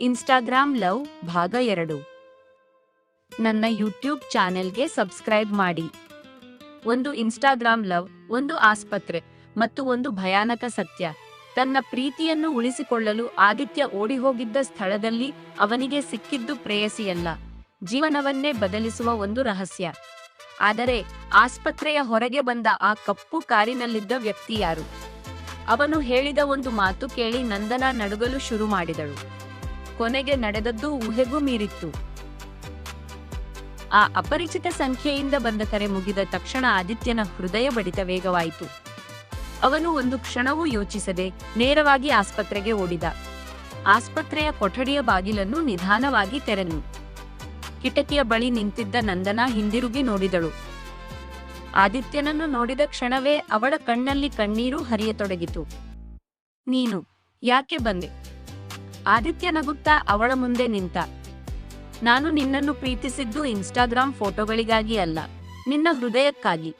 Instagram love ಭಾಗ 2. ನನ್ನ YouTube ಚಾನೆಲ್ಗೆ ಸಬ್ಸ್ಕ್ರೈಬ್ ಮಾಡಿ. ಒಂದು ಇನ್ಸ್ಟಾಗ್ರಾಮ್ ಲವ್, ಒಂದು ಆಸ್ಪತ್ರೆ ಮತ್ತು ಒಂದು ಭಯಾನಕ ಸತ್ಯ. ತನ್ನ ಪ್ರೀತಿಯನ್ನು ಉಳಿಸಿಕೊಳ್ಳಲು ಆದಿತ್ಯ ಓಡಿಹೋಗಿದ್ದ ಸ್ಥಳದಲ್ಲಿ ಅವನಿಗೆ ಸಿಕ್ಕಿದ್ದು ಪ್ರೇಯಸಿಯಲ್ಲ, ಜೀವನವನ್ನೇ ಬದಲಿಸುವ ಒಂದು ರಹಸ್ಯ. ಆದರೆ ಆಸ್ಪತ್ರೆಯ ಹೊರಗೆ ಬಂದ ಆ ಕಪ್ಪು ಕಾರಿನಲ್ಲಿದ್ದ ವ್ಯಕ್ತಿ ಯಾರು? ಅವನು ಹೇಳಿದ ಒಂದು ಮಾತು ಕೇಳಿ ನಂದನಾ ನಡುಗಲು ಶುರು ಮಾಡಿದಳು. ಕೊನೆಗೆ ನಡೆದದ್ದು ಊಹೆಗೂ ಮೀರಿತ್ತು. ಆ ಅಪರಿಚಿತ ಸಂಖ್ಯೆಯಿಂದ ಬಂದ ಕರೆ ಮುಗಿದ ತಕ್ಷಣ ಆದಿತ್ಯನ ಹೃದಯ ಬಡಿತ ವೇಗವಾಯಿತು. ಅವನು ಒಂದು ಕ್ಷಣವೂ ಯೋಚಿಸದೆ ನೇರವಾಗಿ ಆಸ್ಪತ್ರೆಗೆ ಓಡಿದ. ಆಸ್ಪತ್ರೆಯ ಕೊಠಡಿಯ ಬಾಗಿಲನ್ನು ನಿಧಾನವಾಗಿ ತೆರೆದನು. ಕಿಟಕಿಯ ಬಳಿ ನಿಂತಿದ್ದ ನಂದನಾ ಹಿಂದಿರುಗಿ ನೋಡಿದಳು. ಆದಿತ್ಯನನ್ನು ನೋಡಿದ ಕ್ಷಣವೇ ಅವಳ ಕಣ್ಣಲ್ಲಿ ಕಣ್ಣೀರು ಹರಿಯತೊಡಗಿತು. ನೀನು ಯಾಕೆ ಬಂದೆ? ಆದಿತ್ಯ ನಗುತ್ತಾ ಅವಳ ಮುಂದೆ ನಿಂತ. ನಾನು ನಿನ್ನನ್ನು ಪ್ರೀತಿಸಿದ್ದು ಇನ್ಸ್ಟಾಗ್ರಾಮ್ ಫೋಟೋಗಳಿಗಾಗಿ ಅಲ್ಲ, ನಿನ್ನ ಹೃದಯಕ್ಕಾಗಿ.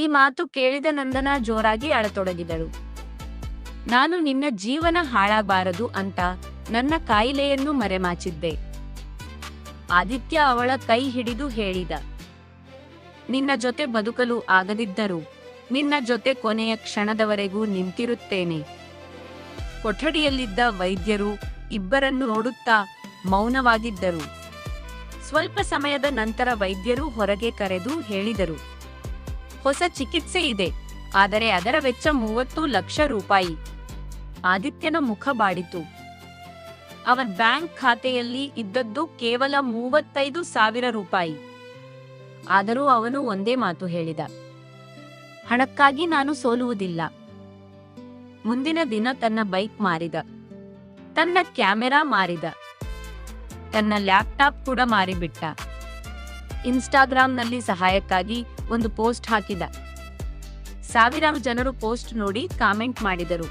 ಈ ಮಾತು ಕೇಳಿದ ನಂದನಾ ಜೋರಾಗಿ ಅಳತೊಡಗಿದಳು. ನಾನು ನಿನ್ನ ಜೀವನ ಹಾಳಾಗಬಾರದು ಅಂತ ನನ್ನ ಕಾಯಿಲೆಯನ್ನು ಮರೆಮಾಚಿದ್ದೆ. ಆದಿತ್ಯ ಅವಳ ಕೈ ಹಿಡಿದು ಹೇಳಿದ, ನಿನ್ನ ಜೊತೆ ಬದುಕಲು ಆಗದಿದ್ದರೂ ನಿನ್ನ ಜೊತೆ ಕೊನೆಯ ಕ್ಷಣದವರೆಗೂ ನಿಂತಿರುತ್ತೇನೆ. ಕೊಠಡಿಯಲ್ಲಿದ್ದ ವೈದ್ಯರು ಇಬ್ಬರನ್ನು ನೋಡುತ್ತಾ ಮೌನವಾಗಿದ್ದರು. ಸ್ವಲ್ಪ ಸಮಯದ ನಂತರ ವೈದ್ಯರು ಹೊರಗೆ ಕರೆದು ಹೇಳಿದರು, ಹೊಸ ಚಿಕಿತ್ಸೆ ಇದೆ, ಆದರೆ ಅದರ ವೆಚ್ಚ 30 ಲಕ್ಷ ರೂಪಾಯಿ. ಆದಿತ್ಯನ ಮುಖ ಬಾಡಿತು. ಅವನ ಬ್ಯಾಂಕ್ ಖಾತೆಯಲ್ಲಿ ಇದ್ದದ್ದು ಕೇವಲ 35,000 ರೂಪಾಯಿ. ಆದರೂ ಅವನು ಒಂದೇ ಮಾತು ಹೇಳಿದ, ಹಣಕ್ಕಾಗಿ ನಾನು ಸೋಲುವುದಿಲ್ಲ. ಮುಂದಿನ ದಿನ ತನ್ನ ಬೈಕ್ ಮಾರಿದ, ತನ್ನ ಕ್ಯಾಮೆರಾ ಮಾರಿದ, ತನ್ನ ಲ್ಯಾಪ್ಟಾಪ್ ಕೂಡ ಮಾರಿಬಿಟ್ಟ. ಇನ್ಸ್ಟಾಗ್ರಾಂನಲ್ಲಿ ಸಹಾಯಕ್ಕಾಗಿ ಒಂದು ಪೋಸ್ಟ್ ಹಾಕಿದ. ಸಾವಿರಾರು ಜನರು ಪೋಸ್ಟ್ ನೋಡಿ ಕಾಮೆಂಟ್ ಮಾಡಿದರು.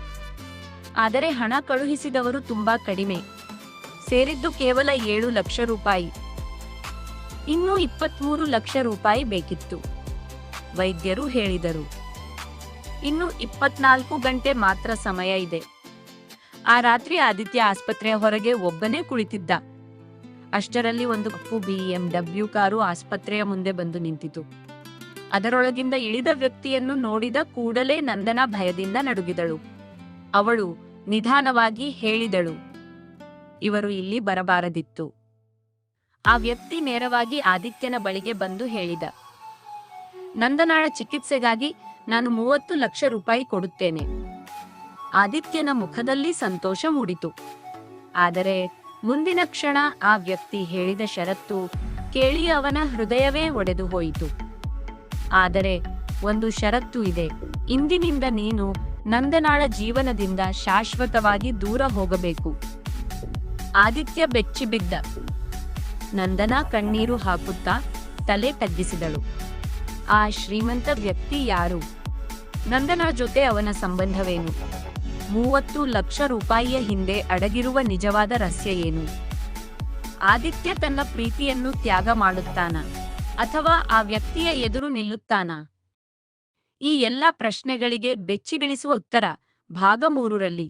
ಆದರೆ ಹಣ ಕಳುಹಿಸಿದವರು ತುಂಬಾ ಕಡಿಮೆ. ಸೇರಿದ್ದು ಕೇವಲ 7 ಲಕ್ಷ ರೂಪಾಯಿ. ಇನ್ನೂ 23 ಲಕ್ಷ ರೂಪಾಯಿ ಬೇಕಿತ್ತು. ವೈದ್ಯರು ಹೇಳಿದರು, ಇನ್ನು 24 ಗಂಟೆ ಮಾತ್ರ ಸಮಯ ಇದೆ. ಆ ರಾತ್ರಿ ಆದಿತ್ಯ ಆಸ್ಪತ್ರೆಯ ಹೊರಗೆ ಒಬ್ಬನೇ ಕುಳಿತಿದ್ದ. ಅಷ್ಟರಲ್ಲಿ ಒಂದು ಕಪ್ಪು BMW ಕಾರು ಆಸ್ಪತ್ರೆಯ ಮುಂದೆ ಬಂದು ನಿಂತಿತು. ಅದರೊಳಗಿಂದ ಇಳಿದ ವ್ಯಕ್ತಿಯನ್ನು ನೋಡಿದ ಕೂಡಲೇ ನಂದನಾ ಭಯದಿಂದ ನಡುಗಿದಳು. ಅವಳು ನಿಧಾನವಾಗಿ ಹೇಳಿದಳು, ಇವರು ಇಲ್ಲಿ ಬರಬಾರದಿತ್ತು. ಆ ವ್ಯಕ್ತಿ ನೇರವಾಗಿ ಆದಿತ್ಯನ ಬಳಿಗೆ ಬಂದು ಹೇಳಿದ, ನಂದನಾಳ ಚಿಕಿತ್ಸೆಗಾಗಿ ನಾನು 30 ಲಕ್ಷ ರೂಪಾಯಿ ಕೊಡುತ್ತೇನೆ. ಆದಿತ್ಯನ ಮುಖದಲ್ಲಿ ಸಂತೋಷ ಮೂಡಿತು. ಆದರೆ ಮುಂದಿನ ಕ್ಷಣ ಆ ವ್ಯಕ್ತಿ ಹೇಳಿದ ಷರತ್ತು ಕೇಳಿ ಅವನ ಹೃದಯವೇ ಒಡೆದು ಹೋಯಿತು. ಆದರೆ ಒಂದು ಷರತ್ತು ಇದೆ, ಇಂದಿನಿಂದ ನೀನು ನಂದನಾಳ ಜೀವನದಿಂದ ಶಾಶ್ವತವಾಗಿ ದೂರ ಹೋಗಬೇಕು. ಆದಿತ್ಯ ಬೆಚ್ಚಿಬಿದ್ದ. ನಂದನಾ ಕಣ್ಣೀರು ಹಾಕುತ್ತಾ ತಲೆ ತಗ್ಗಿಸಿದಳು. ಆ ಶ್ರೀಮಂತ ವ್ಯಕ್ತಿ ಯಾರು? ನಂದನಾ ಜೊತೆ ಅವನ ಸಂಬಂಧವೇನು? 30 ಲಕ್ಷ ರೂಪಾಯಿಯ ಹಿಂದೆ ಅಡಗಿರುವ ನಿಜವಾದ ರಹಸ್ಯ ಏನು? ಆದಿತ್ಯ ತನ್ನ ಪ್ರೀತಿಯನ್ನು ತ್ಯಾಗ ಮಾಡುತ್ತಾನಾ ಅಥವಾ ಆ ವ್ಯಕ್ತಿಯ ಎದುರು ನಿಲ್ಲುತ್ತಾನಾ? ಈ ಎಲ್ಲ ಪ್ರಶ್ನೆಗಳಿಗೆ ಬೆಚ್ಚಿಬೀಳಿಸುವ ಉತ್ತರ ಭಾಗ 3ರಲ್ಲಿ.